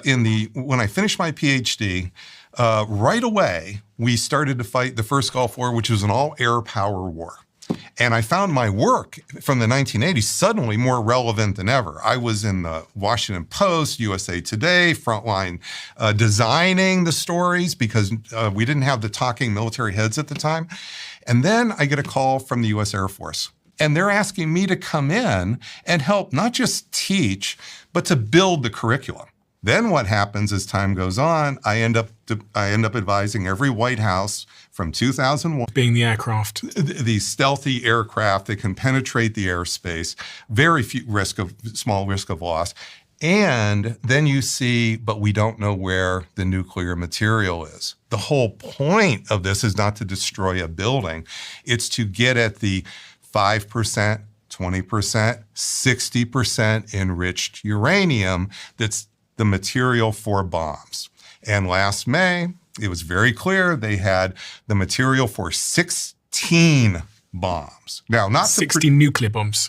when I finished my PhD, right away, we started to fight the first Gulf War, which was an all-air power war. And I found my work from the 1980s suddenly more relevant than ever. I was in the Washington Post, USA Today, Frontline, designing the stories because we didn't have the talking military heads at the time. And then I get a call from the U.S. Air Force. And they're asking me to come in and help not just teach, but to build the curriculum. Then what happens as time goes on, I end up advising every White House from 2001. Being the aircraft. These stealthy aircraft that can penetrate the airspace, very small risk of loss. And then you see, but we don't know where the nuclear material is. The whole point of this is not to destroy a building. It's to get at the 5%, 20%, 60% enriched uranium that's the material for bombs. And last May, it was very clear they had the material for 16 bombs. Now, not 16 nuclear bombs.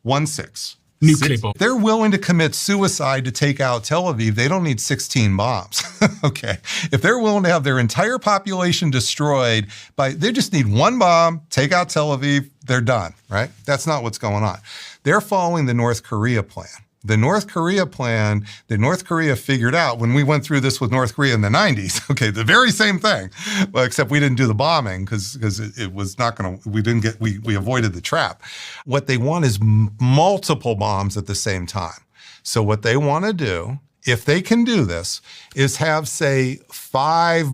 16. Nuclear bombs. They're willing to commit suicide to take out Tel Aviv. They don't need 16 bombs. Okay. If they're willing to have their entire population destroyed they just need one bomb, take out Tel Aviv, they're done, right? That's not what's going on. They're following the North Korea plan. The North Korea plan, North Korea figured out when we went through this with North Korea in the 90s, okay, the very same thing, well, except we didn't do the bombing because it was not going to, we avoided the trap. What they want is multiple bombs at the same time. So what they want to do, if they can do this, is have, say, 5,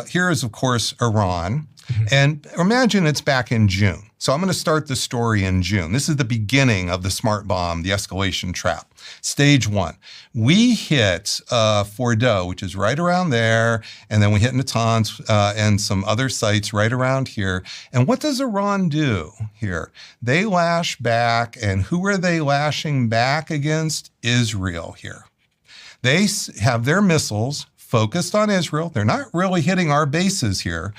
here is, of course, Iran. And imagine it's back in June. So I'm going to start the story in June. This is the beginning of the smart bomb, the escalation trap. Stage 1. We hit Fordow, which is right around there, and then we hit Natanz and some other sites right around here. And what does Iran do here? They lash back, and who are they lashing back against? Israel here. They have their missiles focused on Israel. They're not really hitting our bases here.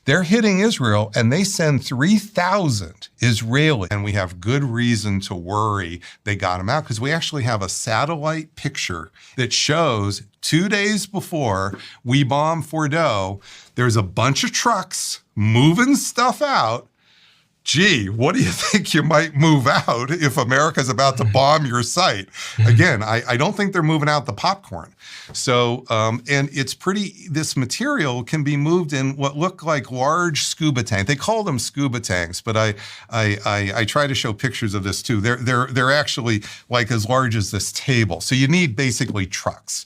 They're hitting Israel, and they send 3,000 Israelis. And we have good reason to worry they got them out because we actually have a satellite picture that shows 2 days before we bombed Fordow, there's a bunch of trucks moving stuff out. Gee, what do you think you might move out if America's about to bomb your site? Again, I don't think they're moving out the popcorn. So, and it's this material can be moved in what look like large scuba tanks. They call them scuba tanks, but I try to show pictures of this too. They're actually like as large as this table. So you need basically trucks.